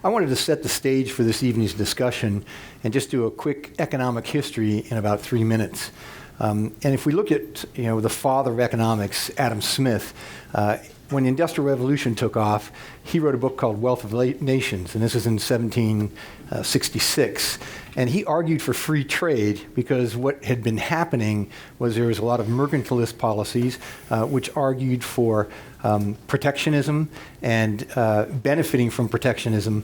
I wanted to set the stage for this evening's discussion and just do a quick economic history in about 3 minutes. And if we look at, the father of economics, Adam Smith, when the Industrial Revolution took off, he wrote a book called Wealth of Nations, and this is in 1766. And he argued for free trade because what had been happening was there was a lot of mercantilist policies which argued for protectionism and benefiting from protectionism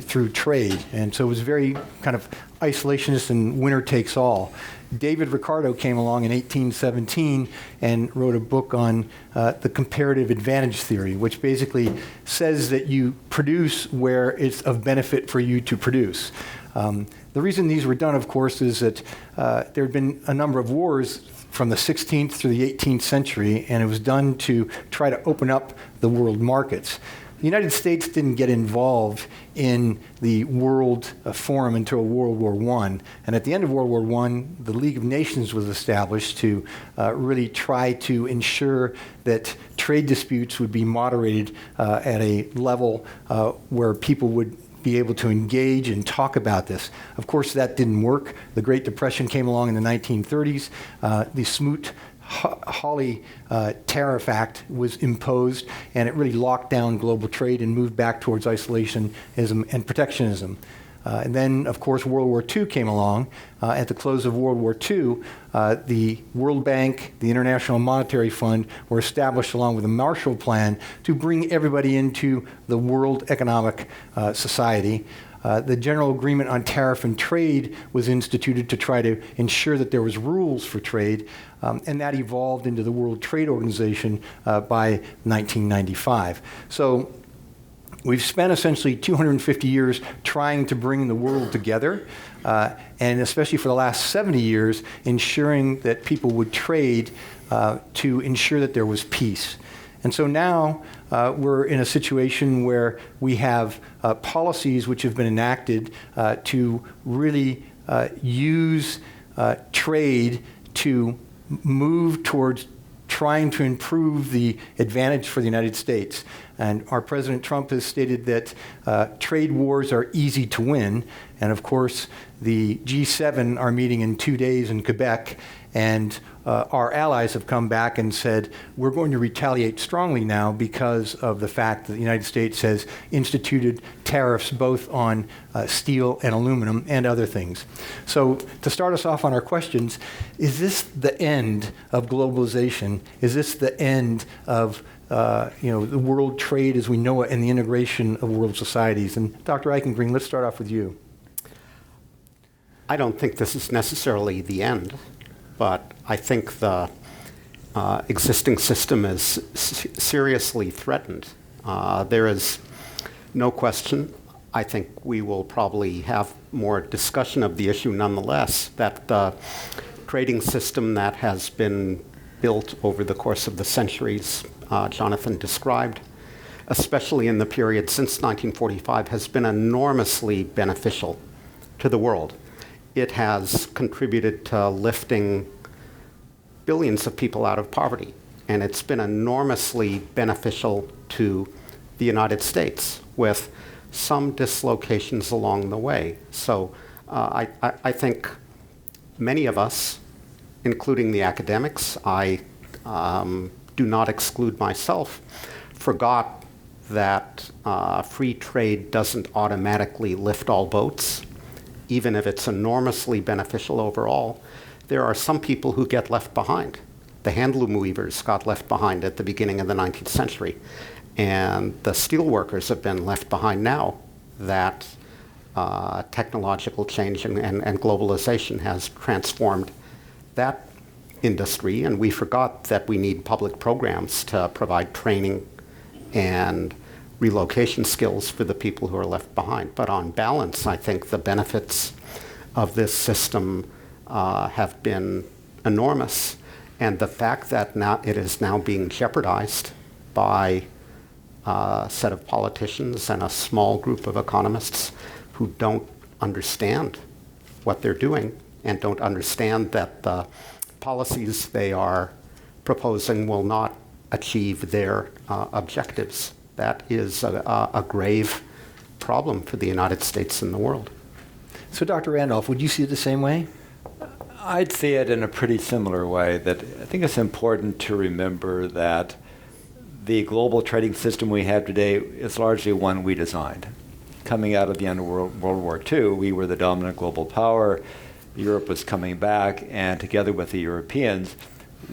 through trade. And so it was very kind of isolationist and winner takes all. David Ricardo came along in 1817 and wrote a book on the comparative advantage theory, which basically says that you produce where it's of benefit for you to produce. The reason these were done, of course, is that there had been a number of wars from the 16th through the 18th century, and it was done to try to open up the world markets. The United States didn't get involved in the World Forum until World War I. And at the end of World War I, the League of Nations was established to really try to ensure that trade disputes would be moderated at a level where people would be able to engage and talk about this. Of course, that didn't work. The Great Depression came along in the 1930s. The Smoot-Hawley Tariff Act was imposed, and it really locked down global trade and moved back towards isolationism and protectionism. And then, of course, World War II came along. At the close of World War II, the World Bank, the International Monetary Fund were established along with the Marshall Plan to bring everybody into the World Economic Society. The General Agreement on Tariff and Trade was instituted to try to ensure that there was rules for trade, and that evolved into the World Trade Organization by 1995. So we've spent essentially 250 years trying to bring the world together, and especially for the last 70 years, ensuring that people would trade to ensure that there was peace. And so now we're in a situation where we have policies which have been enacted to really use trade to move towards trying to improve the advantage for the United States. And our President Trump has stated that trade wars are easy to win. And of course, the G7 are meeting in 2 days in Quebec, and our allies have come back and said, we're going to retaliate strongly now because of the fact that the United States has instituted tariffs both on steel and aluminum and other things. So to start us off on our questions, is this the end of globalization? Is this the end of the world trade as we know it and the integration of world societies? And Dr. Eichengreen, let's start off with you. I don't think this is necessarily the end, but I think the existing system is seriously threatened. There is no question. I think we will probably have more discussion of the issue nonetheless, that the trading system that has been built over the course of the centuries Jonathan described, especially in the period since 1945, has been enormously beneficial to the world. It has contributed to lifting billions of people out of poverty, and it's been enormously beneficial to the United States, with some dislocations along the way. So I think many of us, including the academics, I do not exclude myself, forgot that free trade doesn't automatically lift all boats, even if it's enormously beneficial overall. There are some people who get left behind. The handloom weavers got left behind at the beginning of the 19th century, and the steel workers have been left behind now that technological change and globalization has transformed that industry, and we forgot that we need public programs to provide training and relocation skills for the people who are left behind. But on balance, I think the benefits of this system have been enormous, and the fact that now it is now being jeopardized by a set of politicians and a small group of economists who don't understand what they're doing and don't understand that the policies they are proposing will not achieve their objectives. That is a grave problem for the United States and the world. So, Dr. Randolph, would you see it the same way? I'd see it in a pretty similar way, that I think it's important to remember that the global trading system we have today is largely one we designed. Coming out of the end of World War II, we were the dominant global power. Europe was coming back, and together with the Europeans,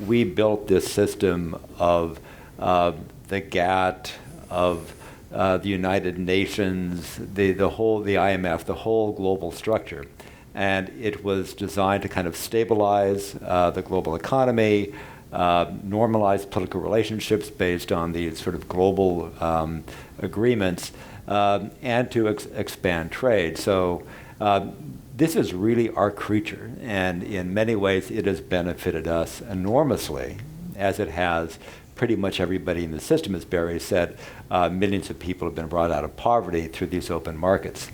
we built this system of the GATT, of the United Nations, the IMF, the whole global structure. And it was designed to kind of stabilize the global economy, normalize political relationships based on these sort of global agreements, and to expand trade. So this is really our creature, and in many ways it has benefited us enormously, as it has pretty much everybody in the system. As Barry said, millions of people have been brought out of poverty through these open markets.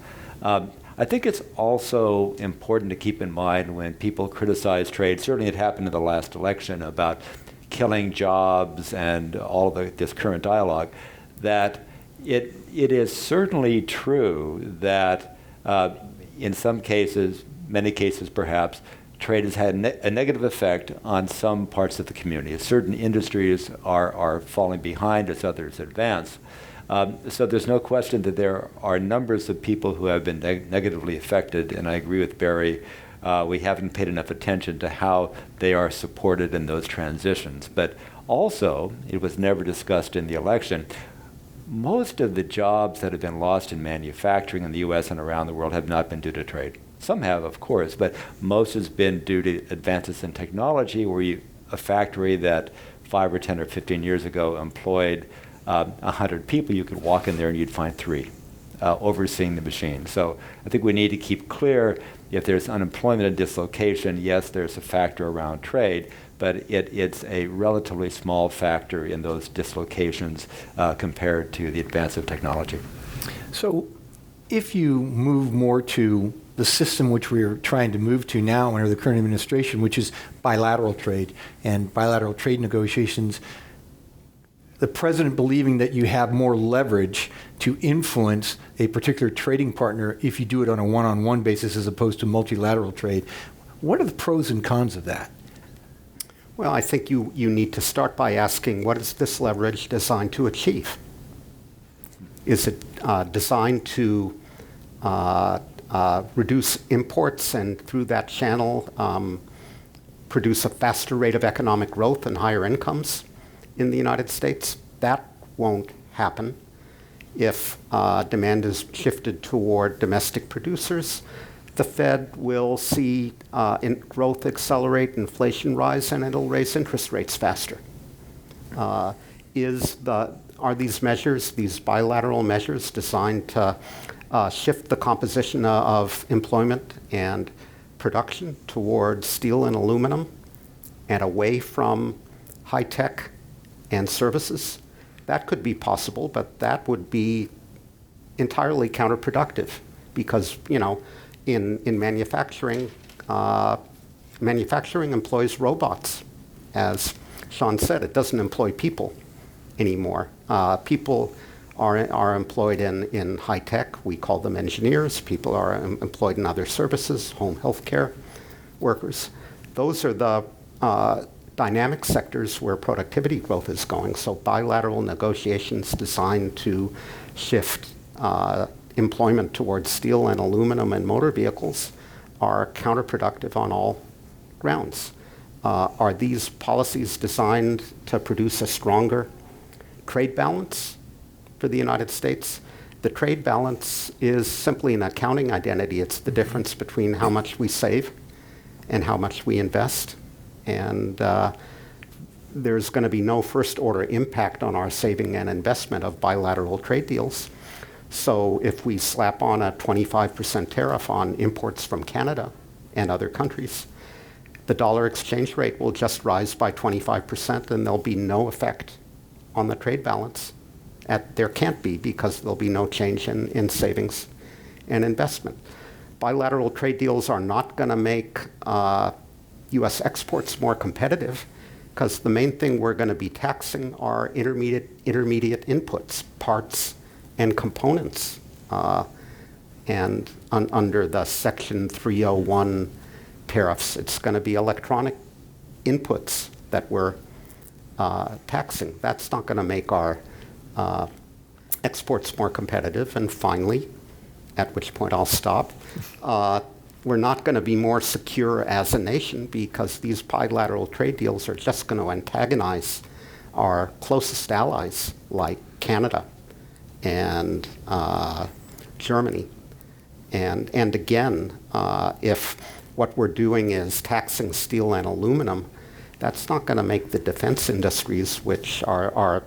I think it's also important to keep in mind when people criticize trade, certainly it happened in the last election about killing jobs and all of this current dialogue, that it is certainly true that in some cases, many cases perhaps, trade has had a negative effect on some parts of the community. Certain industries are falling behind as others advance. So there's no question that there are numbers of people who have been negatively affected, and I agree with Barry, we haven't paid enough attention to how they are supported in those transitions. But also, it was never discussed in the election, most of the jobs that have been lost in manufacturing in the U.S. and around the world have not been due to trade. Some have, of course, but most has been due to advances in technology, where a factory that 5 or 10 or 15 years ago employed 100 people, you could walk in there and you'd find 3 overseeing the machine. So I think we need to keep clear, if there's unemployment and dislocation, yes, there's a factor around trade, but it's a relatively small factor in those dislocations compared to the advance of technology. So if you move more to the system which we're trying to move to now under the current administration, which is bilateral trade and bilateral trade negotiations, the president believing that you have more leverage to influence a particular trading partner if you do it on a one-on-one basis as opposed to multilateral trade. What are the pros and cons of that? Well, I think you need to start by asking, what is this leverage designed to achieve? Is it designed to reduce imports and through that channel produce a faster rate of economic growth and higher incomes in the United States? That won't happen if demand is shifted toward domestic producers. The Fed will see growth accelerate, inflation rise, and it'll raise interest rates faster. Are these measures, these bilateral measures, designed to shift the composition of employment and production toward steel and aluminum and away from high tech and services? That could be possible, but that would be entirely counterproductive because, in manufacturing, manufacturing employs robots. As Sean said, it doesn't employ people anymore. People are employed in high tech. We call them engineers. People are employed in other services, home health care workers. Those are the dynamic sectors where productivity growth is going. So bilateral negotiations designed to shift employment towards steel and aluminum and motor vehicles are counterproductive on all grounds. Are these policies designed to produce a stronger trade balance for the United States? The trade balance is simply an accounting identity. It's the difference between how much we save and how much we invest. And there's going to be no first-order impact on our saving and investment of bilateral trade deals. So if we slap on a 25% tariff on imports from Canada and other countries, the dollar exchange rate will just rise by 25%, and there'll be no effect on the trade balance. There can't be, because there'll be no change in savings and investment. Bilateral trade deals are not going to make U.S. exports more competitive, because the main thing we're going to be taxing are intermediate inputs, parts, and components And under the Section 301 tariffs, it's going to be electronic inputs that we're taxing. That's not going to make our exports more competitive. And finally, at which point I'll stop, we're not going to be more secure as a nation because these bilateral trade deals are just going to antagonize our closest allies like Canada and Germany. And again, if what we're doing is taxing steel and aluminum, that's not going to make the defense industries, which are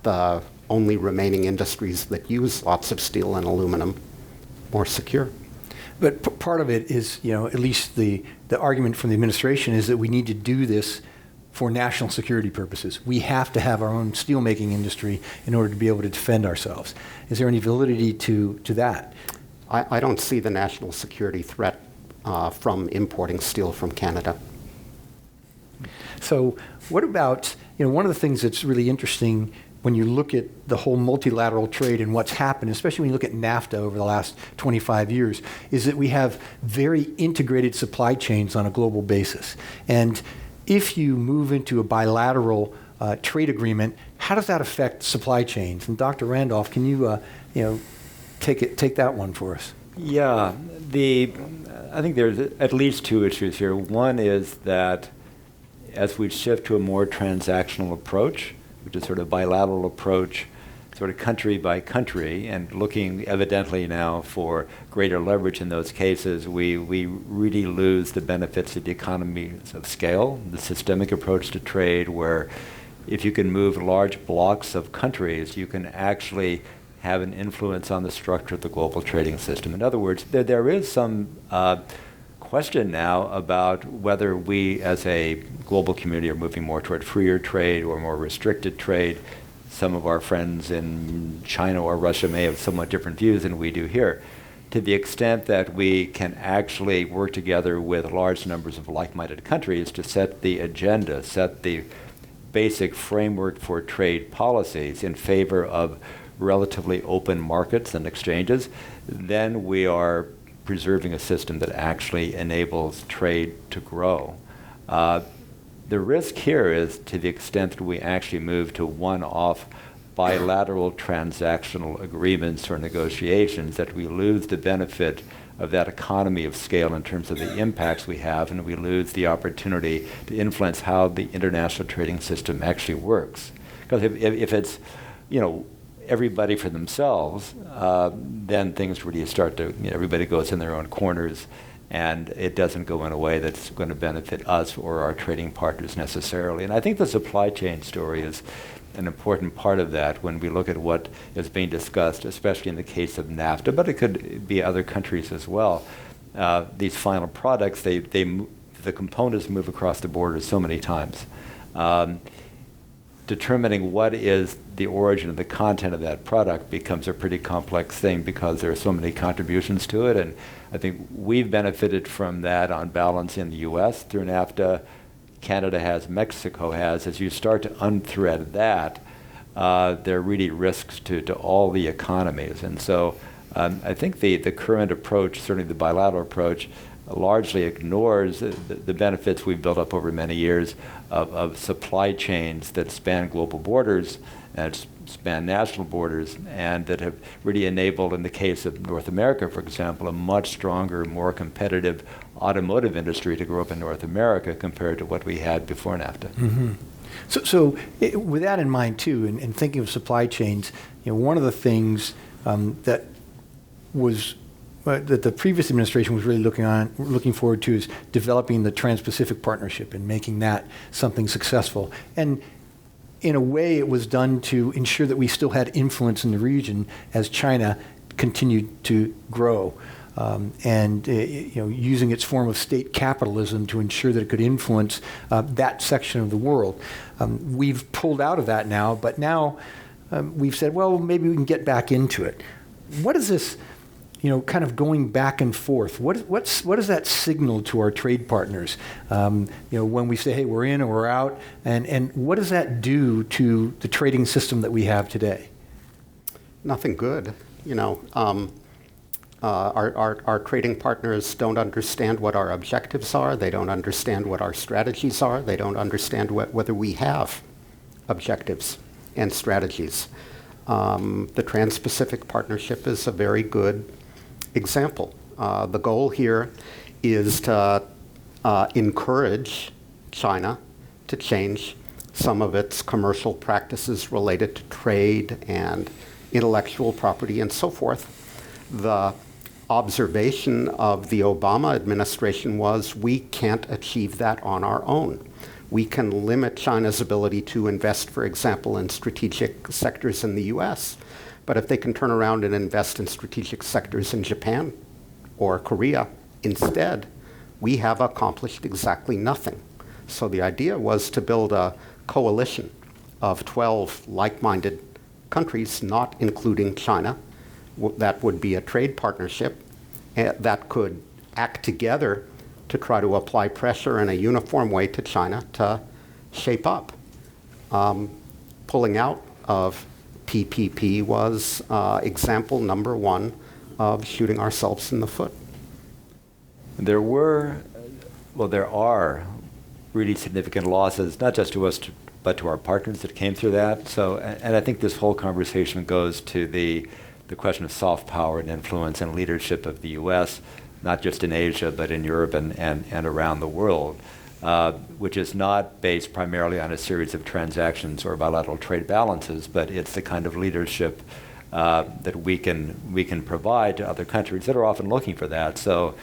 the only remaining industries that use lots of steel and aluminum, more secure. But part of it is, at least the argument from the administration is that we need to do this for national security purposes. We have to have our own steelmaking industry in order to be able to defend ourselves. Is there any validity to that? I don't see the national security threat from importing steel from Canada. So what about, one of the things that's really interesting when you look at the whole multilateral trade and what's happened, especially when you look at NAFTA over the last 25 years, is that we have very integrated supply chains on a global basis. And if you move into a bilateral trade agreement, how does that affect supply chains? And Dr. Randolph, can you, take that one for us? Yeah, I think there's at least two issues here. One is that as we shift to a more transactional approach, which is sort of bilateral approach, sort of country by country, and looking evidently now for greater leverage in those cases, we really lose the benefits of the economies of scale, the systemic approach to trade, where if you can move large blocks of countries, you can actually have an influence on the structure of the global trading system. In other words, there is some question now about whether we as a global community are moving more toward freer trade or more restricted trade. Some of our friends in China or Russia may have somewhat different views than we do here. To the extent that we can actually work together with large numbers of like-minded countries to set the agenda, set the basic framework for trade policies in favor of relatively open markets and exchanges, then we are preserving a system that actually enables trade to grow. The risk here is to the extent that we actually move to one-off bilateral transactional agreements or negotiations, that we lose the benefit of that economy of scale in terms of the impacts we have, and we lose the opportunity to influence how the international trading system actually works. Because if it's, everybody for themselves, then things really start to, everybody goes in their own corners, and it doesn't go in a way that's going to benefit us or our trading partners necessarily. And I think the supply chain story is an important part of that when we look at what is being discussed, especially in the case of NAFTA, but it could be other countries as well. These final products, the components move across the border so many times. Determining what is the origin of the content of that product becomes a pretty complex thing because there are so many contributions to it, and I think we've benefited from that on balance in the U.S. through NAFTA. Canada has, Mexico has. As you start to unthread that, there are really risks to all the economies. And so I think the current approach, certainly the bilateral approach, largely ignores the benefits we've built up over many years of supply chains that span global borders and span national borders, and that have really enabled, in the case of North America, for example, a much stronger, more competitive automotive industry to grow up in North America compared to what we had before NAFTA. Mm-hmm. So with that in mind, too, and thinking of supply chains, one of the things that the previous administration was really looking forward to is developing the Trans-Pacific Partnership and making that something successful. And in a way, it was done to ensure that we still had influence in the region as China continued to grow, and using its form of state capitalism to ensure that it could influence that section of the world. We've pulled out of that now, but now we've said, well, maybe we can get back into it. What is this? Kind of going back and forth. What does that signal to our trade partners? When we say, hey, we're in or we're out, and what does that do to the trading system that we have today? Nothing good. Our trading partners don't understand what our objectives are. They don't understand what our strategies are. They don't understand whether we have objectives and strategies. The Trans-Pacific Partnership is a very good example. The goal here is to encourage China to change some of its commercial practices related to trade and intellectual property and so forth. The observation of the Obama administration was we can't achieve that on our own. We can limit China's ability to invest, for example, in strategic sectors in the US. But if they can turn around and invest in strategic sectors in Japan or Korea instead, we have accomplished exactly nothing. So the idea was to build a coalition of 12 like-minded countries, not including China. That would be a trade partnership that could act together to try to apply pressure in a uniform way to China to shape up. Pulling out of TPP was example number one of shooting ourselves in the foot. There are really significant losses, not just to us, but to our partners that came through that. So, and I think this whole conversation goes to the question of soft power and influence and leadership of the U.S., not just in Asia, but in Europe and around the world, which is not based primarily on a series of transactions or bilateral trade balances, but it's the kind of leadership that we can provide to other countries that are often looking for that. So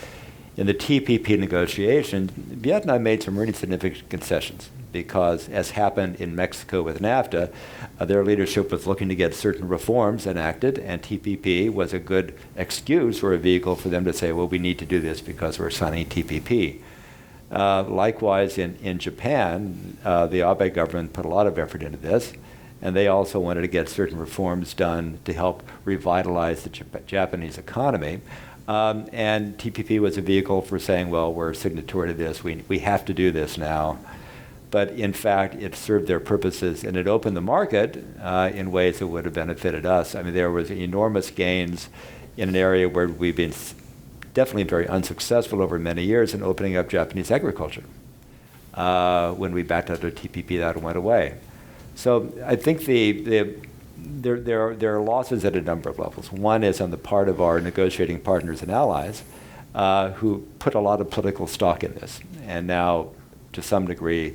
in the TPP negotiations, Vietnam made some really significant concessions because, as happened in Mexico with NAFTA, their leadership was looking to get certain reforms enacted, and TPP was a good excuse or a vehicle for them to say, well, we need to do this because we're signing TPP. Likewise, in Japan, the Abe government put a lot of effort into this, and they also wanted to get certain reforms done to help revitalize the Japanese economy. And TPP was a vehicle for saying, well, we're signatory to this, we have to do this now. But in fact, it served their purposes, and it opened the market in ways that would have benefited us. I mean, there was enormous gains in an area where we've been definitely very unsuccessful over many years in opening up Japanese agriculture. When we backed out of TPP, that went away. So I think there are losses at a number of levels. One is on the part of our negotiating partners and allies who put a lot of political stock in this. And now, to some degree,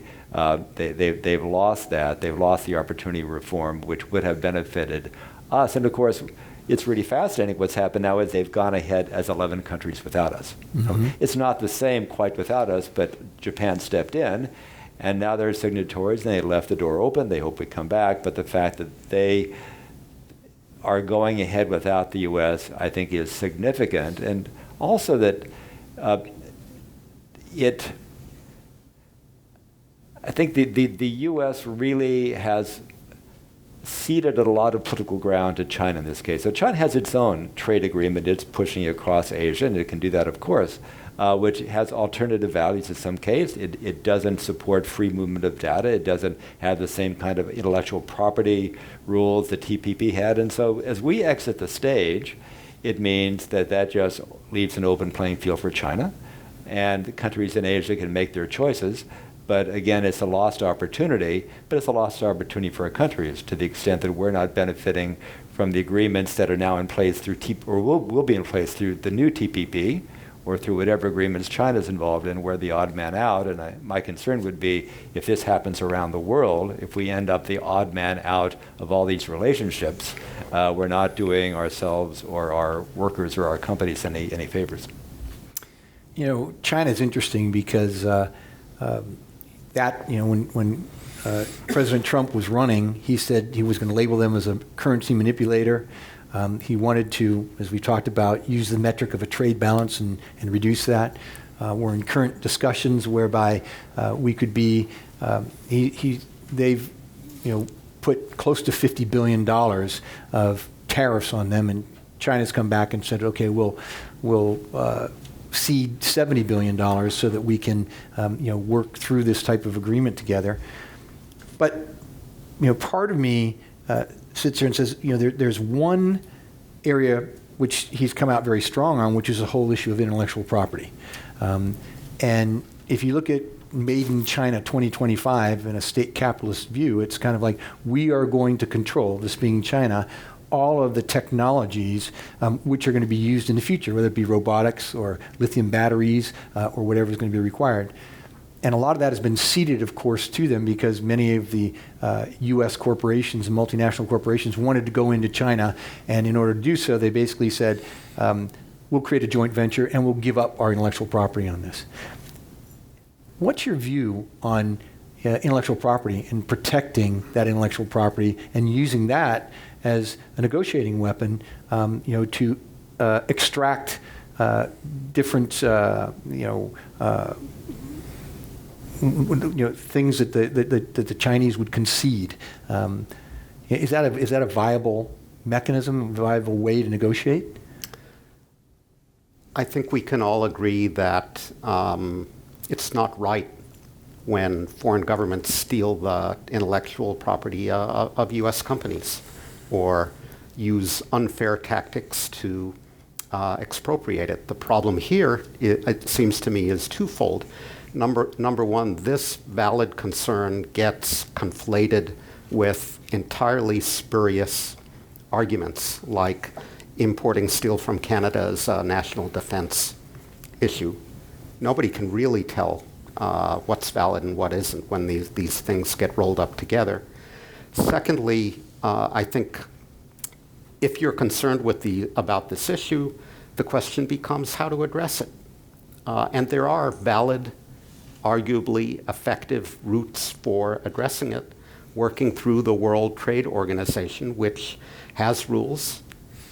they've lost that. They've lost the opportunity to reform, which would have benefited us. And of course, it's really fascinating what's happened now is they've gone ahead as 11 countries without us. Mm-hmm. It's not the same quite without us, but Japan stepped in. And now they're signatories, and they left the door open. They hope we come back. But the fact that they are going ahead without the U.S., I think, is significant. And also that I think the U.S. really has ceded a lot of political ground to China in this case. So China has its own trade agreement it's pushing across Asia, and it can do that, of course, which has alternative values in some case. It doesn't support free movement of data. It doesn't have the same kind of intellectual property rules that TPP had. And so as we exit the stage, it means that just leaves an open playing field for China, and the countries in Asia can make their choices. But again, it's a lost opportunity, but it's a lost opportunity for our countries to the extent that we're not benefiting from the agreements that are now in place through or will be in place through the new TPP or through whatever agreements China's involved in. We're the odd man out, and my concern would be if this happens around the world, if we end up the odd man out of all these relationships, we're not doing ourselves or our workers or our companies any favors. You know, China's interesting because when President Trump was running, he said he was going to label them as a currency manipulator. He wanted to, as we talked about, use the metric of a trade balance and reduce that. We're in current discussions whereby we could be. They've put close to $50 billion of tariffs on them, and China's come back and said, okay, we'll cede $70 billion so that we can work through this type of agreement together. But part of me sits there and says, there's one area which he's come out very strong on, which is the whole issue of intellectual property. And if you look at Made in China 2025 in a state capitalist view, it's kind of like we are going to control, this being China, all of the technologies which are going to be used in the future, whether it be robotics or lithium batteries or whatever is going to be required. And a lot of that has been ceded, of course, to them because many of the U.S. corporations and multinational corporations wanted to go into China. And in order to do so, they basically said, we'll create a joint venture and we'll give up our intellectual property on this. What's your view on intellectual property and protecting that intellectual property and using that as a negotiating weapon, to extract different, things that the Chinese would concede? Is that a viable mechanism, a viable way to negotiate? I think we can all agree that it's not right when foreign governments steal the intellectual property of U.S. companies or use unfair tactics to expropriate it. The problem here, it seems to me, is twofold. Number one, this valid concern gets conflated with entirely spurious arguments like importing steel from Canada is a national defense issue. Nobody can really tell what's valid and what isn't when these things get rolled up together. Secondly, I think if you're concerned about this issue, the question becomes how to address it. And there are valid, arguably effective routes for addressing it, working through the World Trade Organization, which has rules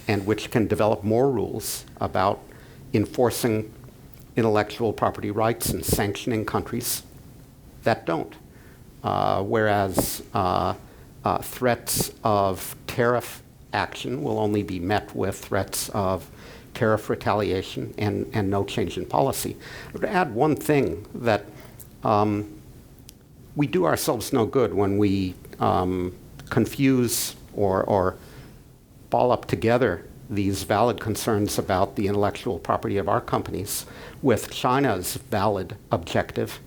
and which can develop more rules about enforcing intellectual property rights and sanctioning countries that don't. Whereas threats of tariff action will only be met with threats of tariff retaliation and no change in policy. I would add one thing that we do ourselves no good when we confuse or ball up together these valid concerns about the intellectual property of our companies with China's valid objective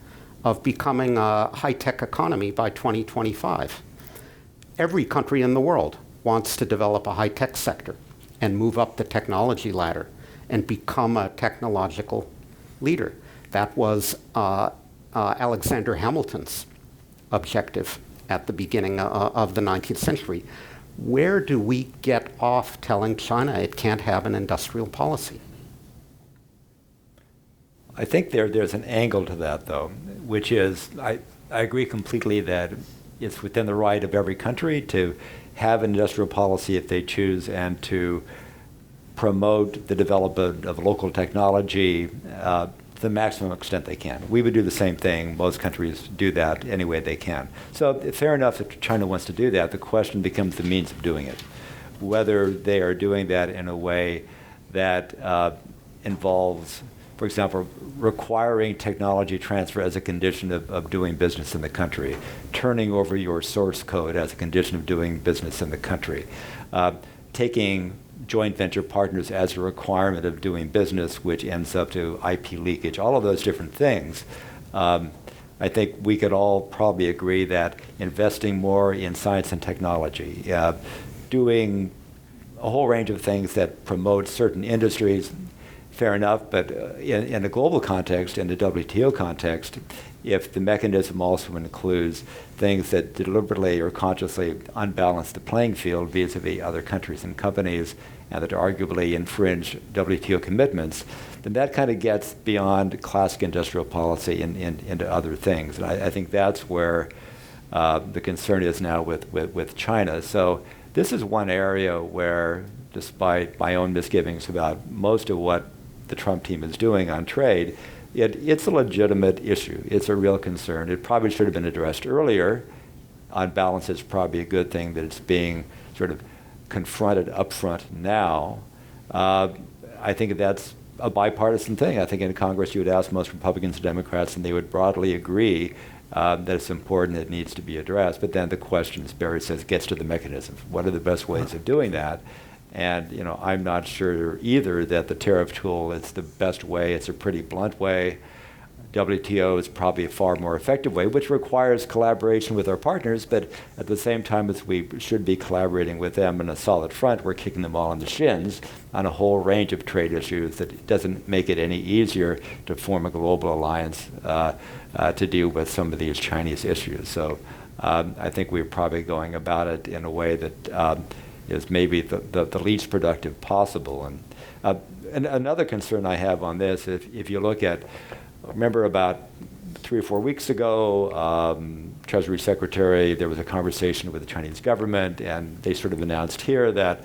of becoming a high-tech economy by 2025. Every country in the world wants to develop a high-tech sector and move up the technology ladder and become a technological leader. That was Alexander Hamilton's objective at the beginning of the 19th century. Where do we get off telling China it can't have an industrial policy? I think there's an angle to that, though, which is I agree completely that it's within the right of every country to have an industrial policy if they choose and to promote the development of local technology to the maximum extent they can. We would do the same thing. Most countries do that any way they can. So fair enough if China wants to do that. The question becomes the means of doing it. Whether they are doing that in a way that involves, for example, requiring technology transfer as a condition of doing business in the country, turning over your source code as a condition of doing business in the country, taking joint venture partners as a requirement of doing business, which ends up to IP leakage, all of those different things. I think we could all probably agree that investing more in science and technology, doing a whole range of things that promote certain industries, fair enough, but in a global context, in the WTO context, if the mechanism also includes things that deliberately or consciously unbalance the playing field vis-a-vis other countries and companies and that arguably infringe WTO commitments, then that kind of gets beyond classic industrial policy and into other things. And I think that's where the concern is now with China. So this is one area where, despite my own misgivings about most of what the Trump team is doing on trade, it's a legitimate issue. It's a real concern. It probably should have been addressed earlier. On balance, it's probably a good thing that it's being sort of confronted up front now. I think that's a bipartisan thing. I think in Congress you would ask most Republicans and Democrats and they would broadly agree that it's important, it needs to be addressed. But then the question, as Barry says, gets to the mechanisms. What are the best ways of doing that? And I'm not sure either that the tariff tool is the best way. It's a pretty blunt way. WTO is probably a far more effective way, which requires collaboration with our partners, but at the same time as we should be collaborating with them in a solid front, we're kicking them all in the shins on a whole range of trade issues that doesn't make it any easier to form a global alliance to deal with some of these Chinese issues. So I think we're probably going about it in a way that is maybe the least productive possible. And another concern I have on this, if you look at, remember about 3 or 4 weeks ago, Treasury Secretary, there was a conversation with the Chinese government, and they sort of announced here that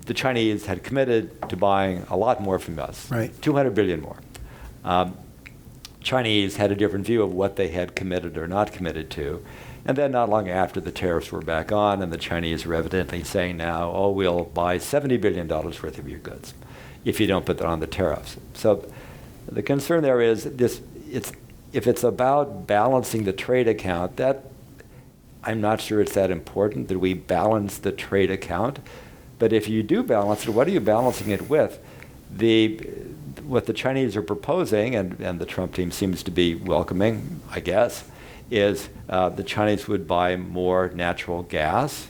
the Chinese had committed to buying a lot more from us, right. 200 billion more. Chinese had a different view of what they had committed or not committed to. And then not long after, the tariffs were back on, and the Chinese were evidently saying now, oh, we'll buy $70 billion worth of your goods if you don't put that on the tariffs. So the concern there is if it's about balancing the trade account, that I'm not sure it's that important that we balance the trade account. But if you do balance it, what are you balancing it with? What the Chinese are proposing, and the Trump team seems to be welcoming, I guess, is the Chinese would buy more natural gas,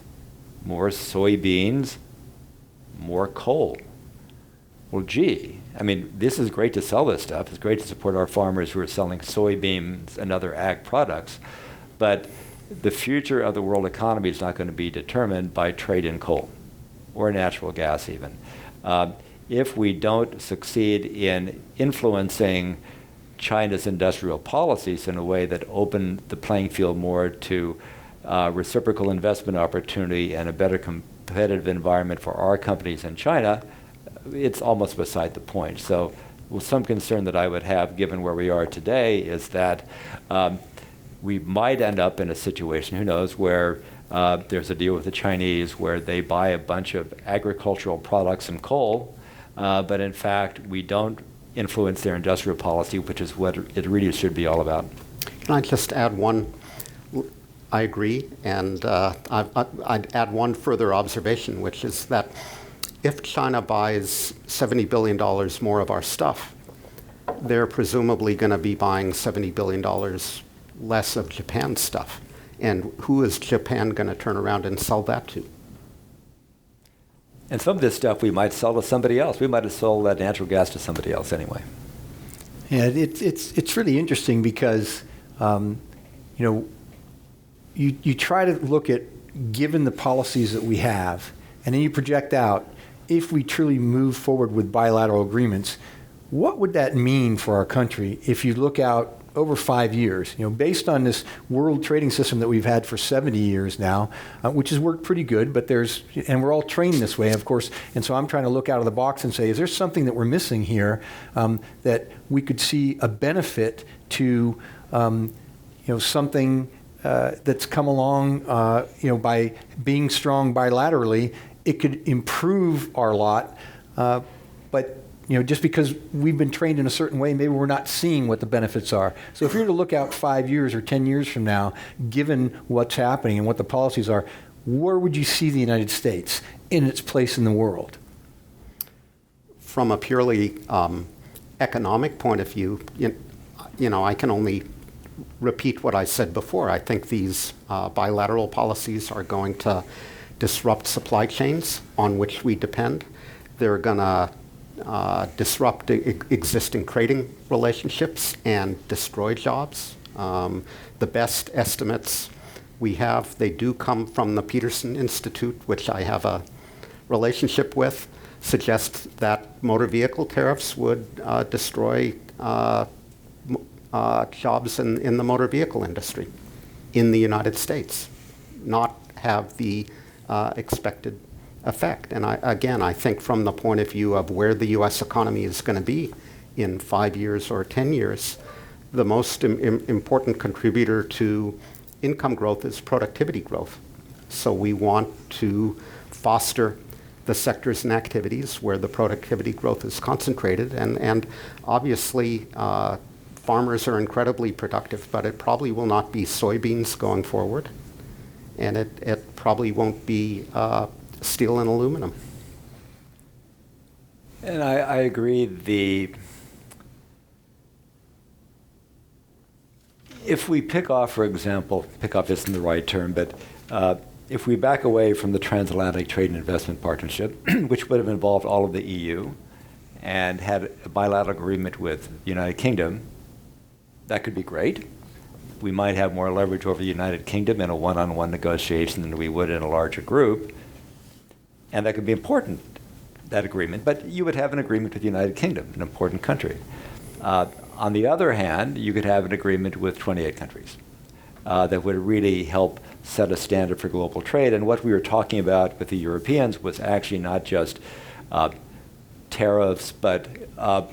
more soybeans, more coal. Well, gee, I mean, this is great to sell this stuff. It's great to support our farmers who are selling soybeans and other ag products. But the future of the world economy is not going to be determined by trade in coal or natural gas even. If we don't succeed in influencing China's industrial policies in a way that open the playing field more to reciprocal investment opportunity and a better competitive environment for our companies in China, it's almost beside the point. So some concern that I would have, given where we are today, is that we might end up in a situation, who knows, where there's a deal with the Chinese where they buy a bunch of agricultural products and coal, but in fact we don't influence their industrial policy, which is what it really should be all about. Can I just add one? I agree, and I'd add one further observation, which is that if China buys $70 billion more of our stuff, they're presumably going to be buying $70 billion less of Japan's stuff. And who is Japan going to turn around and sell that to? And some of this stuff we might sell to somebody else. We might have sold that natural gas to somebody else anyway. Yeah, it's really interesting because, you try to look at, given the policies that we have, and then you project out, if we truly move forward with bilateral agreements, what would that mean for our country if you look out over 5 years? Based on this world trading system that we've had for 70 years now, which has worked pretty good, but and we're all trained this way, of course, and so I'm trying to look out of the box and say, is there something that we're missing here that we could see a benefit to, something that's come along, by being strong bilaterally, it could improve our lot, but just because we've been trained in a certain way, maybe we're not seeing what the benefits are. So if you were to look out 5 years or 10 years from now, given what's happening and what the policies are, where would you see the United States in its place in the world? From a purely economic point of view, I can only repeat what I said before. I think these bilateral policies are going to disrupt supply chains on which we depend. They're going to disrupt existing trading relationships and destroy jobs. The best estimates we have, they do come from the Peterson Institute, which I have a relationship with, suggest that motor vehicle tariffs would destroy jobs in the motor vehicle industry in the United States, not have the expected effect. And I think from the point of view of where the U.S. economy is going to be in 5 years or 10 years, the most important contributor to income growth is productivity growth. So we want to foster the sectors and activities where the productivity growth is concentrated. And obviously, farmers are incredibly productive, but it probably will not be soybeans going forward. And it probably won't be steel and aluminum. And I agree. If we pick off, for example, pick off isn't the right term, but if we back away from the Transatlantic Trade and Investment Partnership, which would have involved all of the EU, and had a bilateral agreement with the United Kingdom, that could be great. We might have more leverage over the United Kingdom in a one-on-one negotiation than we would in a larger group, and that could be important, that agreement. But you would have an agreement with the United Kingdom, an important country. On the other hand, you could have an agreement with 28 countries that would really help set a standard for global trade. And what we were talking about with the Europeans was actually not just tariffs, but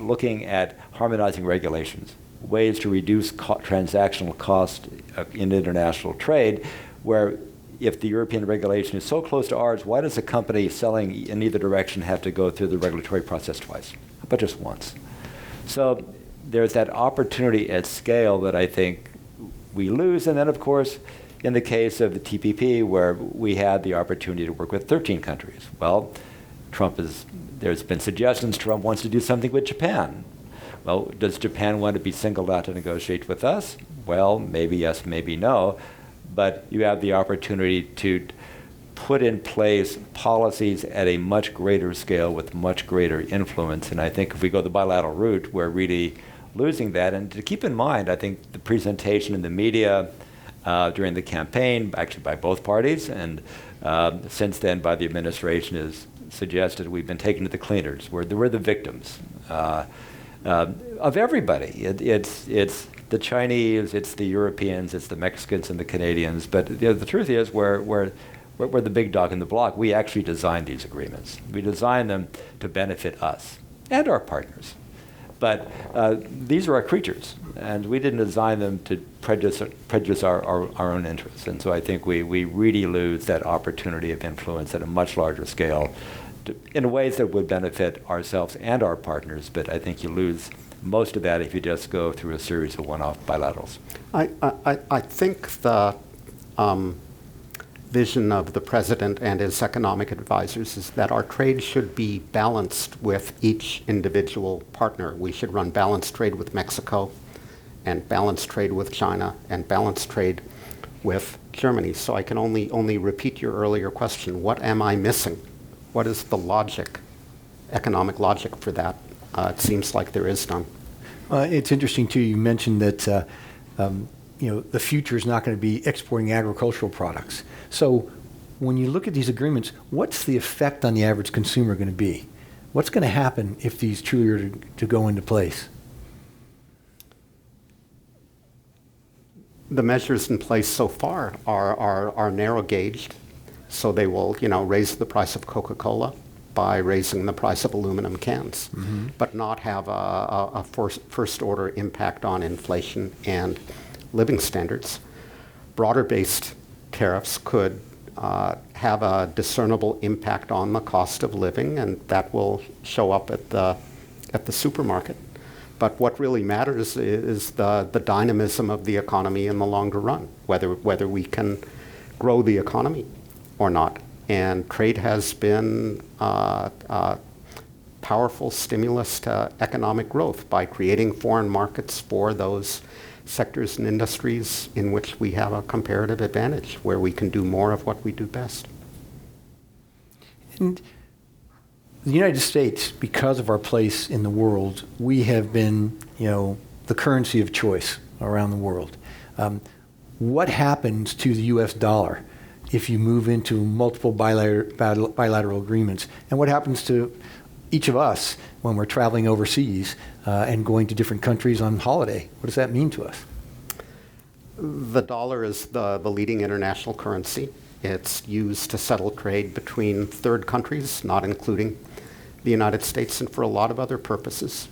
looking at harmonizing regulations, ways to reduce transactional cost in international trade, where if the European regulation is so close to ours, why does a company selling in either direction have to go through the regulatory process twice, but just once? So there's that opportunity at scale that I think we lose. And then, of course, in the case of the TPP, where we had the opportunity to work with 13 countries, well, there's been suggestions Trump wants to do something with Japan. Well, does Japan want to be singled out to negotiate with us? Well, maybe yes, maybe no. But you have the opportunity to put in place policies at a much greater scale with much greater influence. And I think if we go the bilateral route, we're really losing that. And to keep in mind, I think the presentation in the media during the campaign, actually by both parties, and since then by the administration, is suggested we've been taken to the cleaners. We're the victims of everybody. It's the Chinese, it's the Europeans, it's the Mexicans and the Canadians. But the truth is, we're the big dog in the block. We actually designed these agreements. We designed them to benefit us and our partners. But these are our creatures, and we didn't design them to prejudice our own interests. And so I think we really lose that opportunity of influence at a much larger scale in ways that would benefit ourselves and our partners. But I think you lose most of that if you just go through a series of one-off bilaterals. I think the vision of the president and his economic advisors is that our trade should be balanced with each individual partner. We should run balanced trade with Mexico and balanced trade with China and balanced trade with Germany. So I can only repeat your earlier question. What am I missing? What is the logic, economic logic for that? It seems like there is none. It's interesting, too, you mentioned that the future is not going to be exporting agricultural products. So when you look at these agreements, what's the effect on the average consumer going to be? What's going to happen if these truly are to go into place? The measures in place so far are narrow gauged, so they will raise the price of Coca-Cola by raising the price of aluminum cans, but not have a first order impact on inflation and living standards. Broader-based tariffs could have a discernible impact on the cost of living, and that will show up at the supermarket. But what really matters is the dynamism of the economy in the longer run, whether we can grow the economy or not. And trade has been a powerful stimulus to economic growth by creating foreign markets for those sectors and industries in which we have a comparative advantage, where we can do more of what we do best. And the United States, because of our place in the world, we have been, the currency of choice around the world. What happens to the U.S. dollar if you move into multiple bilateral agreements? And what happens to each of us when we're traveling overseas and going to different countries on holiday? What does that mean to us? The dollar is the leading international currency. It's used to settle trade between third countries, not including the United States, and for a lot of other purposes.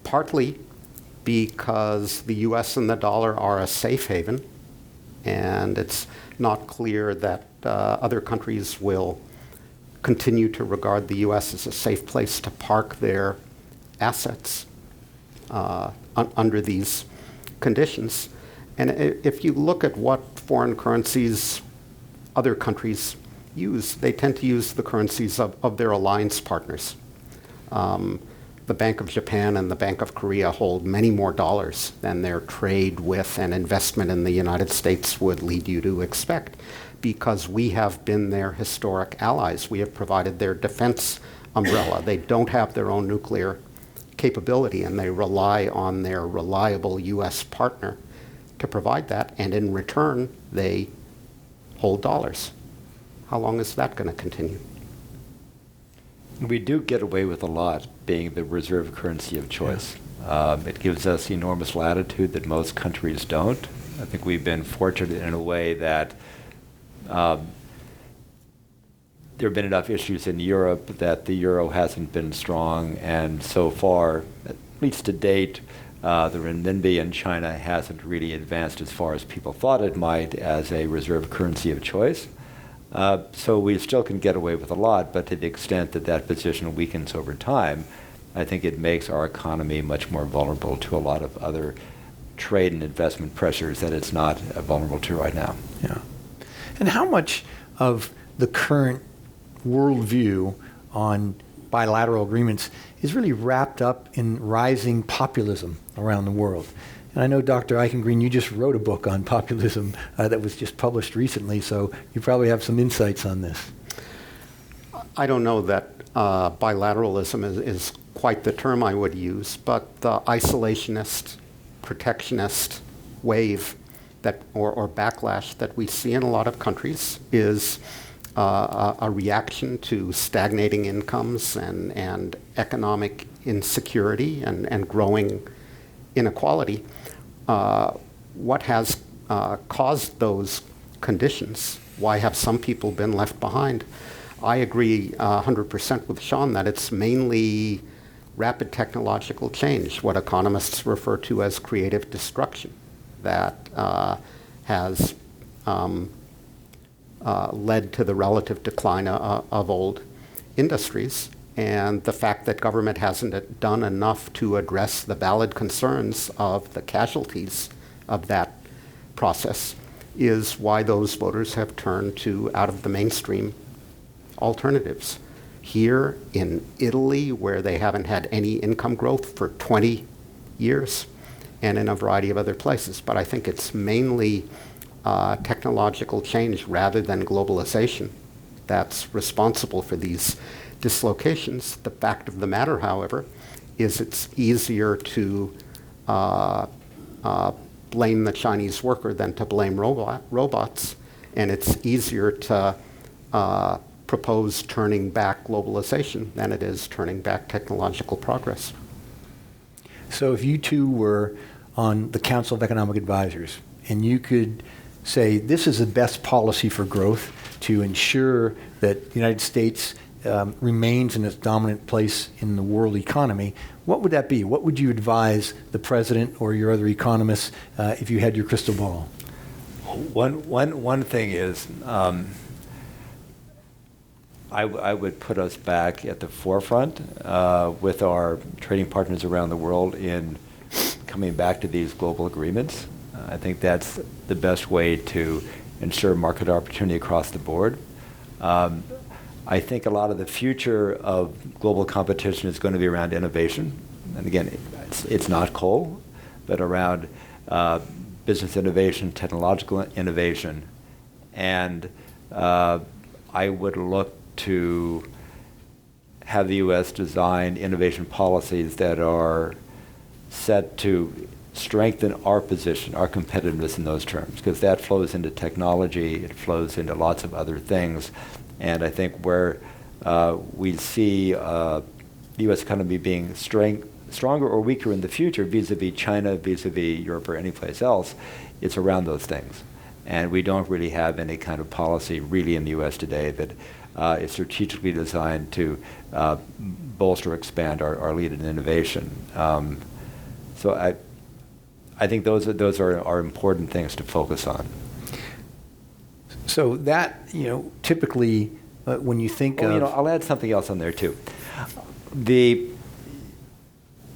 Partly because the U.S. and the dollar are a safe haven, and it's not clear that other countries will continue to regard the U.S. as a safe place to park their assets under these conditions. And if you look at what foreign currencies other countries use, they tend to use the currencies of their alliance partners. The Bank of Japan and the Bank of Korea hold many more dollars than their trade with and investment in the United States would lead you to expect, because we have been their historic allies. We have provided their defense umbrella. They don't have their own nuclear capability, and they rely on their reliable U.S. partner to provide that, and in return, they hold dollars. How long is that going to continue? We do get away with a lot being the reserve currency of choice. It gives us enormous latitude that most countries don't. I think we've been fortunate in a way that there have been enough issues in Europe that the euro hasn't been strong, and so far, at least to date, the renminbi in China hasn't really advanced as far as people thought it might as a reserve currency of choice. So we still can get away with a lot, but to the extent that that position weakens over time, I think it makes our economy much more vulnerable to a lot of other trade and investment pressures that it's not vulnerable to right now. Yeah. And how much of the current worldview on bilateral agreements is really wrapped up in rising populism around the world? And I know, Dr. Eichengreen, you just wrote a book on populism that was just published recently, so you probably have some insights on this. I don't know that bilateralism is quite the term I would use, but the isolationist, protectionist wave that, or backlash that we see in a lot of countries is a reaction to stagnating incomes and economic insecurity and growing inequality. What has caused those conditions? Why have some people been left behind? I agree 100% with Sean that it's mainly rapid technological change, what economists refer to as creative destruction, that has led to the relative decline of old industries. And the fact that government hasn't done enough to address the valid concerns of the casualties of that process is why those voters have turned to out of the mainstream alternatives. Here in Italy, where they haven't had any income growth for 20 years, and in a variety of other places. But I think it's mainly technological change rather than globalization that's responsible for these dislocations. The fact of the matter, however, is it's easier to blame the Chinese worker than to blame robots, and it's easier to propose turning back globalization than it is turning back technological progress. So if you two were on the Council of Economic Advisors and you could say this is the best policy for growth to ensure that the United States remains in its dominant place in the world economy, what would that be? What would you advise the president or your other economists if you had your crystal ball? One thing is, I would put us back at the forefront with our trading partners around the world in coming back to these global agreements. I think that's the best way to ensure market opportunity across the board. I think a lot of the future of global competition is going to be around innovation. And again, it's not coal, but around business innovation, technological innovation. And I would look to have the U.S. design innovation policies that are set to strengthen our position, our competitiveness in those terms, because that flows into technology, it flows into lots of other things. And I think where we see the U.S. economy being stronger or weaker in the future vis-a-vis China, vis-a-vis Europe or any place else, it's around those things. And we don't really have any kind of policy really in the U.S. today that is strategically designed to bolster or expand our lead in innovation. So I think those are important things to focus on. So that, typically when you think of... I'll add something else on there too.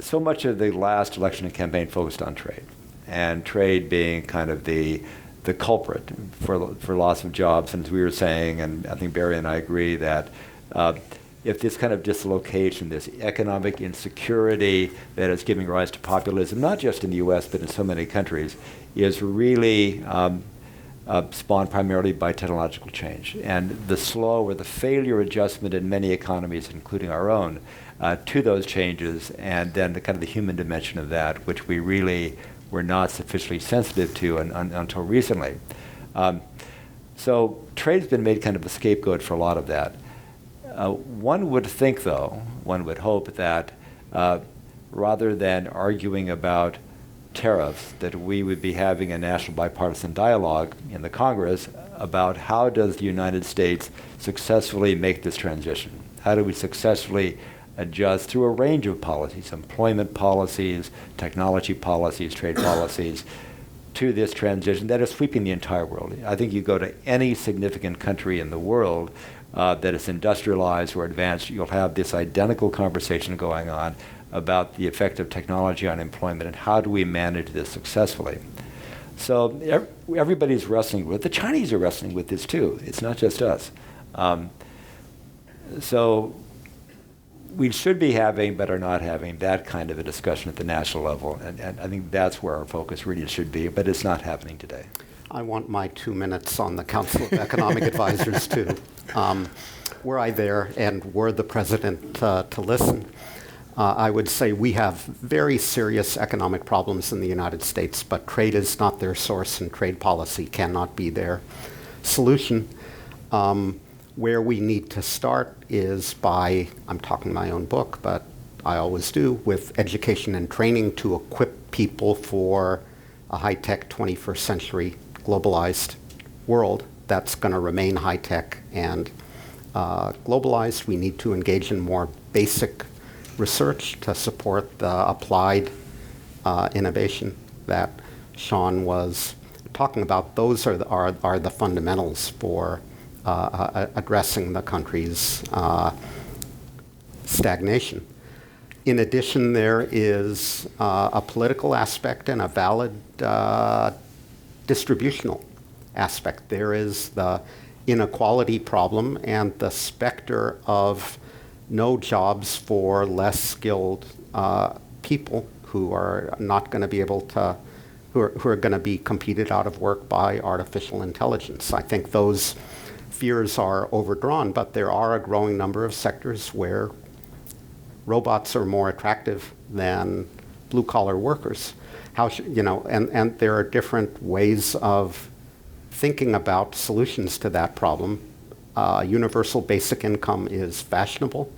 So much of the last election and campaign focused on trade, and trade being kind of the culprit for loss of jobs. And as we were saying, and I think Barry and I agree that if this kind of dislocation, this economic insecurity that is giving rise to populism, not just in the U.S., but in so many countries, is really spawned primarily by technological change. And the slow or the failure adjustment in many economies, including our own, to those changes, and then the kind of the human dimension of that, which we really were not sufficiently sensitive to until recently. So trade's been made kind of a scapegoat for a lot of that. One would think, though, one would hope that rather than arguing about tariffs, that we would be having a national bipartisan dialogue in the Congress about how does the United States successfully make this transition? How do we successfully adjust through a range of policies, employment policies, technology policies, trade policies, to this transition that is sweeping the entire world. I think you go to any significant country in the world that is industrialized or advanced, you'll have this identical conversation going on about the effect of technology on employment and how do we manage this successfully. So everybody's wrestling with it. The Chinese are wrestling with this too. It's not just us. So we should be having, but are not having, that kind of a discussion at the national level. And I think that's where our focus really should be, but it's not happening today. I want my 2 minutes on the Council of Economic Advisors, too. Were I there and were the president to listen, I would say we have very serious economic problems in the United States, but trade is not their source, and trade policy cannot be their solution. Where we need to start is by, I'm talking my own book, but I always do, with education and training to equip people for a high-tech 21st century globalized world that's going to remain high-tech and globalized. We need to engage in more basic research to support the applied innovation that Sean was talking about. Those are the fundamentals for addressing the country's stagnation. In addition, there is a political aspect and a valid distributional aspect. There is the inequality problem and the specter of no jobs for less skilled people who are not going to be able to, who are going to be competed out of work by artificial intelligence. I think those fears are overdrawn, but there are a growing number of sectors where robots are more attractive than blue-collar workers. How and there are different ways of thinking about solutions to that problem. Universal basic income is fashionable.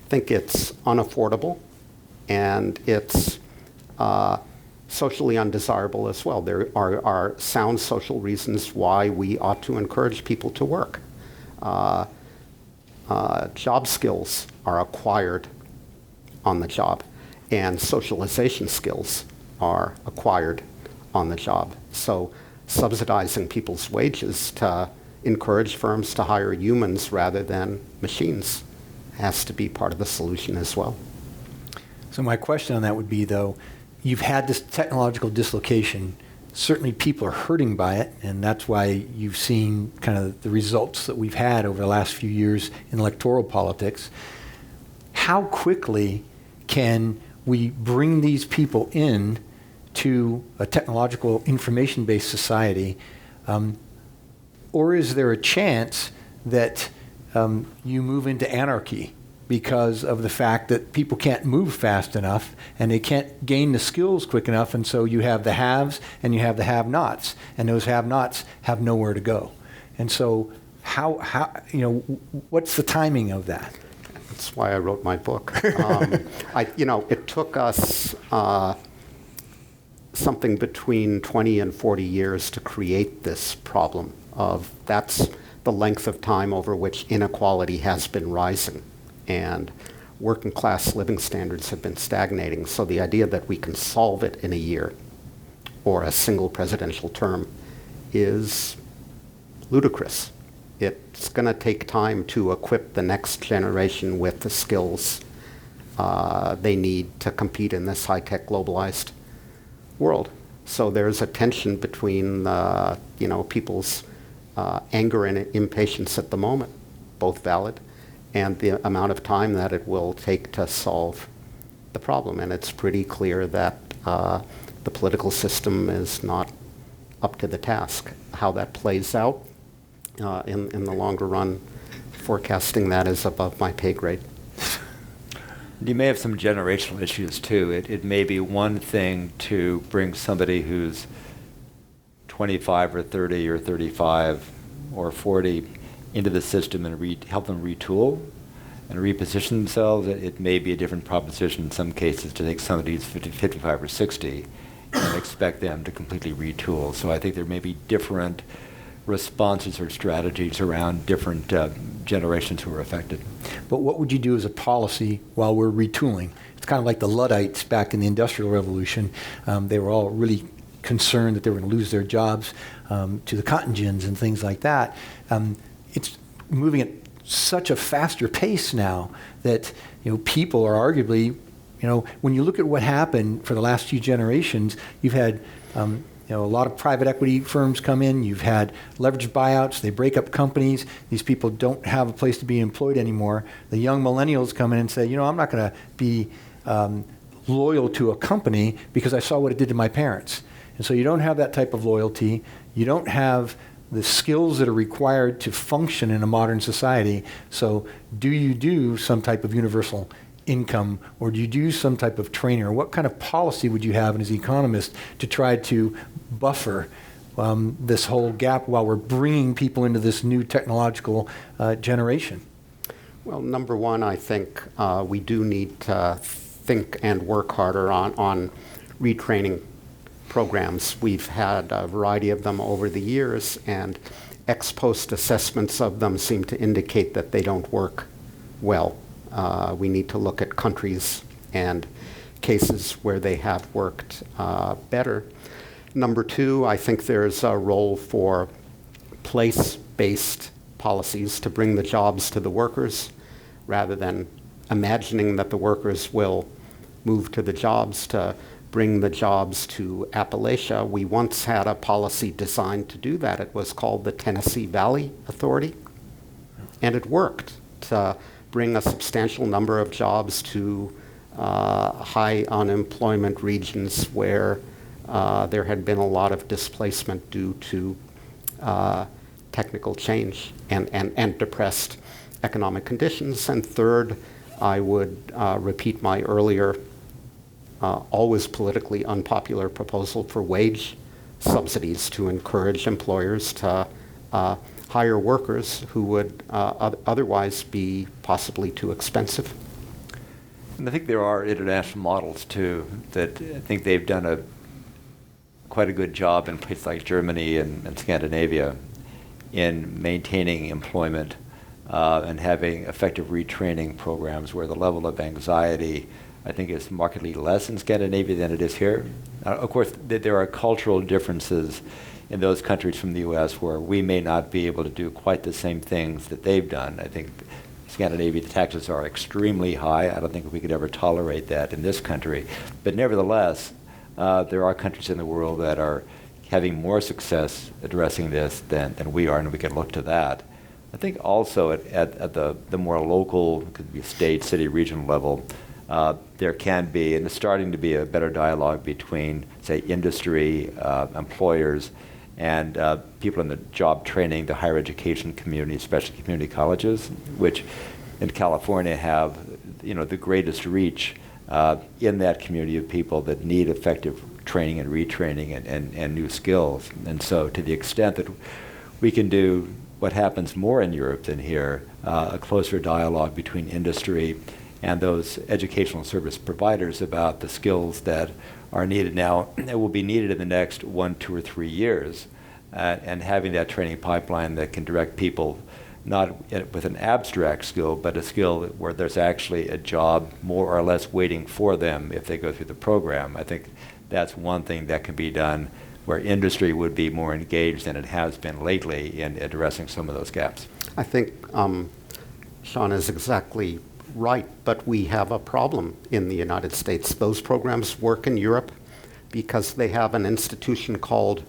I think it's unaffordable, and it's socially undesirable as well. There are sound social reasons why we ought to encourage people to work. Job skills are acquired on the job, and socialization skills are acquired on the job. So subsidizing people's wages to encourage firms to hire humans rather than machines has to be part of the solution as well. So my question on that would be, though, you've had this technological dislocation. Certainly people are hurting by it, and that's why you've seen kind of the results that we've had over the last few years in electoral politics. How quickly can we bring these people in to a technological information-based society, or is there a chance that you move into anarchy because of the fact that people can't move fast enough and they can't gain the skills quick enough, and so you have the haves and you have the have-nots, and those have-nots have nowhere to go. And so how what's the timing of that? That's why I wrote my book. It took us something between 20 and 40 years to create this problem of that's the length of time over which inequality has been rising and working class living standards have been stagnating. So the idea that we can solve it in a year or a single presidential term is ludicrous. It's going to take time to equip the next generation with the skills they need to compete in this high-tech globalized world. So there's a tension between people's anger and impatience at the moment, both valid, and the amount of time that it will take to solve the problem. And it's pretty clear that the political system is not up to the task. How that plays out in the longer run, forecasting that is above my pay grade. You may have some generational issues too. It may be one thing to bring somebody who's 25 or 30 or 35 or 40 into the system and help them retool and reposition themselves. It may be a different proposition in some cases to take somebody who's 55 or 60 and expect them to completely retool. So I think there may be different responses or strategies around different generations who are affected. But what would you do as a policy while we're retooling? It's kind of like the Luddites back in the Industrial Revolution. They were all really concerned that they were going to lose their jobs to the cotton gins and things like that. It's moving at such a faster pace now that people are arguably, when you look at what happened for the last few generations, you've had a lot of private equity firms come in. You've had leveraged buyouts. They break up companies. These people don't have a place to be employed anymore. The young millennials come in and say, I'm not going to be loyal to a company because I saw what it did to my parents. And so you don't have that type of loyalty. You don't have the skills that are required to function in a modern society. So do you do some type of universal income, or do you do some type of training, or what kind of policy would you have as an economist to try to buffer this whole gap while we're bringing people into this new technological generation? Well, number one, I think we do need to think and work harder on retraining programs. We've had a variety of them over the years, and ex post assessments of them seem to indicate that they don't work well. We need to look at countries and cases where they have worked better. Number two, I think there's a role for place-based policies to bring the jobs to the workers rather than imagining that the workers will move to the jobs to bring the jobs to Appalachia. We once had a policy designed to do that. It was called the Tennessee Valley Authority, and it worked to bring a substantial number of jobs to high unemployment regions where there had been a lot of displacement due to technical change and depressed economic conditions. And third, I would repeat my earlier, always politically unpopular proposal for wage subsidies to encourage employers to hire workers who would otherwise be possibly too expensive. And I think there are international models too that I think they've done quite a good job in places like Germany and Scandinavia in maintaining employment and having effective retraining programs where the level of anxiety, I think, is markedly less in Scandinavia than it is here. Of course, there are cultural differences in those countries from the U.S. where we may not be able to do quite the same things that they've done. I think Scandinavia, the taxes are extremely high. I don't think we could ever tolerate that in this country. But nevertheless, there are countries in the world that are having more success addressing this than we are, and we can look to that. I think also at the more local, could be state, city, regional level, there can be, and it's starting to be, a better dialogue between, say, industry, employers, and people in the job training, the higher education community, especially community colleges, which in California have the greatest reach in that community of people that need effective training and retraining and new skills. And so to the extent that we can do what happens more in Europe than here, a closer dialogue between industry and those educational service providers about the skills that are needed now and will be needed in the next 1, 2, or 3 years, and having that training pipeline that can direct people not with an abstract skill, but a skill where there's actually a job more or less waiting for them if they go through the program. I think that's one thing that can be done where industry would be more engaged than it has been lately in addressing some of those gaps. I think Sean is exactly right, but we have a problem in the United States. Those programs work in Europe because they have an institution called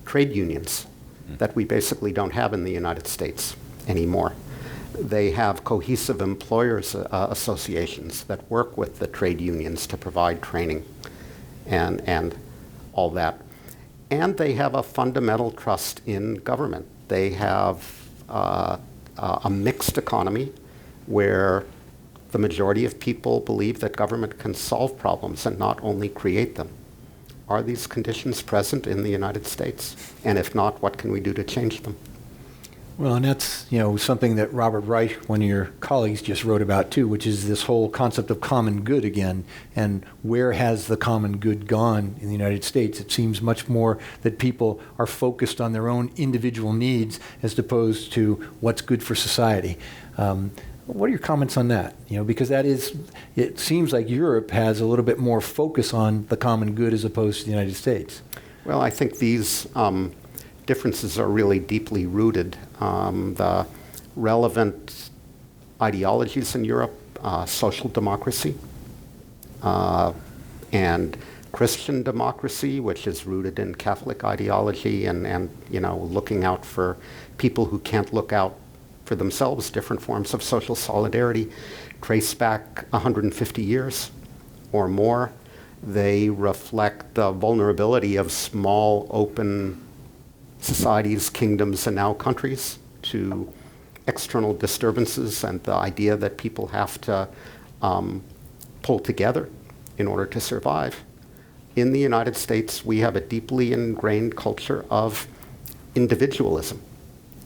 trade unions that we basically don't have in the United States anymore. They have cohesive employers associations that work with the trade unions to provide training and all that. And they have a fundamental trust in government. They have a mixed economy where the majority of people believe that government can solve problems and not only create them. Are these conditions present in the United States? And if not, what can we do to change them? Well, and that's, something that Robert Reich, one of your colleagues, just wrote about too, which is this whole concept of common good again. And where has the common good gone in the United States? It seems much more that people are focused on their own individual needs as opposed to what's good for society. What are your comments on that? Because it seems like Europe has a little bit more focus on the common good as opposed to the United States. Well, I think these differences are really deeply rooted. The relevant ideologies in Europe, social democracy and Christian democracy, which is rooted in Catholic ideology and looking out for people who can't look out for themselves, different forms of social solidarity, trace back 150 years or more. They reflect the vulnerability of small, open societies, kingdoms, and now countries to external disturbances and the idea that people have to pull together in order to survive. In the United States, we have a deeply ingrained culture of individualism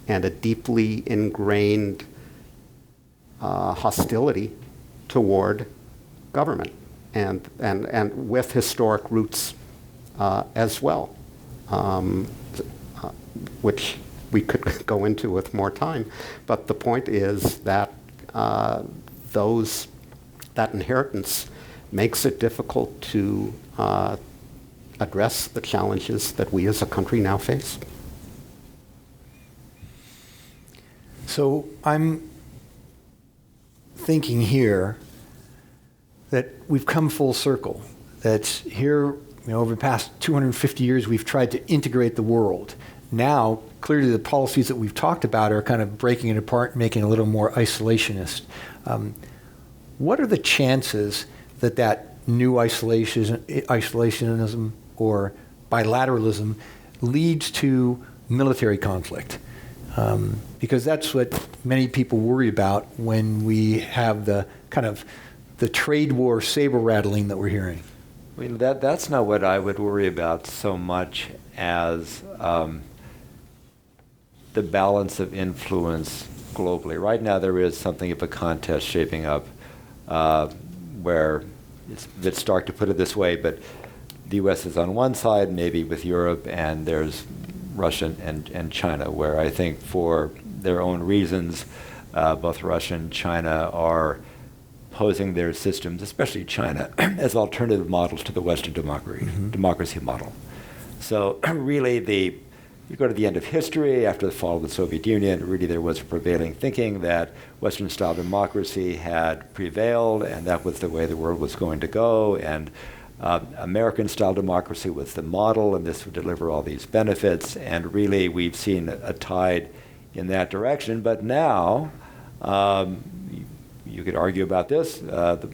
and a deeply ingrained hostility toward government, and with historic roots as well, which we could go into with more time. But the point is that that inheritance makes it difficult to address the challenges that we as a country now face. So I'm thinking here that we've come full circle. That here, over the past 250 years, we've tried to integrate the world. Now, clearly the policies that we've talked about are kind of breaking it apart, making it a little more isolationist. What are the chances that new isolationism or bilateralism leads to military conflict? Because that's what many people worry about when we have the kind of the trade war saber rattling that we're hearing. I mean, that's not what I would worry about so much as the balance of influence globally. Right now there is something of a contest shaping up where it's a bit stark to put it this way, but the U.S. is on one side, maybe with Europe, and there's Russia and China, where I think for their own reasons, both Russia and China are posing their systems, especially China, as alternative models to the Western democracy model. So really, you go to the end of history, after the fall of the Soviet Union, really there was a prevailing thinking that Western-style democracy had prevailed, and that was the way the world was going to go, and American-style democracy was the model, and this would deliver all these benefits, and really we've seen a tide in that direction. But now, you could argue about this, the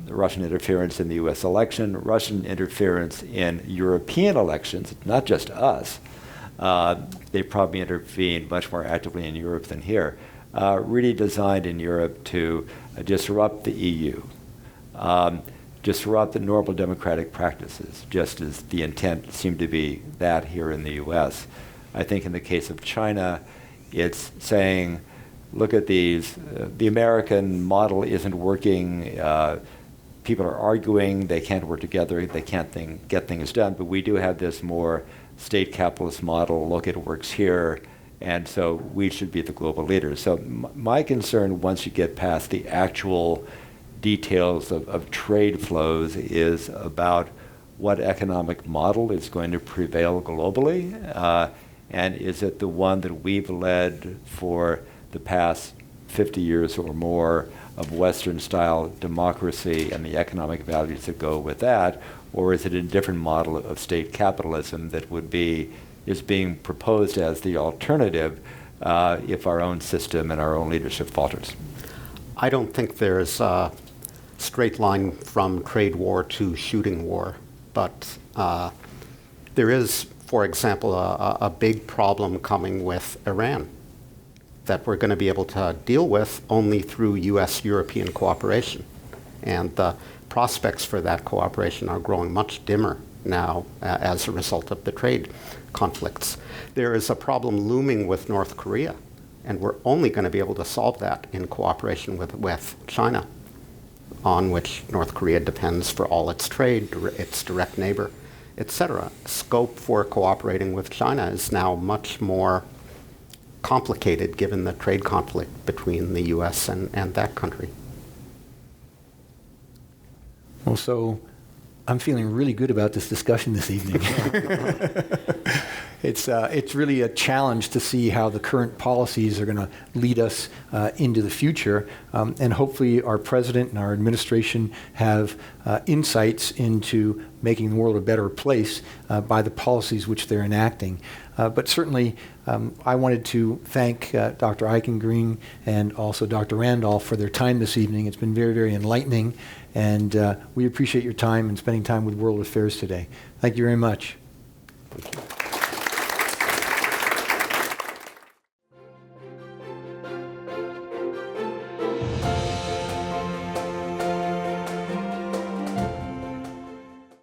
Russian interference in the U.S. election, Russian interference in European elections, not just us. They probably intervened much more actively in Europe than here, really designed in Europe to disrupt the EU. Disrupt the normal democratic practices, just as the intent seemed to be that here in the U.S. I think in the case of China, it's saying, look at these, the American model isn't working, people are arguing, they can't work together, they can't get things done, but we do have this more state capitalist model, look, it works here, and so we should be the global leaders. So my concern, once you get past the actual details of trade flows, is about what economic model is going to prevail globally, and is it the one that we've led for the past 50 years or more of Western-style democracy and the economic values that go with that, or is it a different model of state capitalism that is being proposed as the alternative if our own system and our own leadership falters? I don't think there's a straight line from trade war to shooting war, but there is, for example, a big problem coming with Iran that we're going to be able to deal with only through U.S.-European cooperation. And the prospects for that cooperation are growing much dimmer now as a result of the trade conflicts. There is a problem looming with North Korea, and we're only going to be able to solve that in cooperation with China, on which North Korea depends for all its trade, its direct neighbor, etc. Scope for cooperating with China is now much more complicated given the trade conflict between the U.S. and that country. Well, so I'm feeling really good about this discussion this evening. It's really a challenge to see how the current policies are going to lead us into the future. And hopefully our president and our administration have insights into making the world a better place by the policies which they're enacting. But certainly I wanted to thank Dr. Eichengreen and also Dr. Randolph for their time this evening. It's been very, very enlightening. And we appreciate your time and spending time with World Affairs today. Thank you very much. Thank you.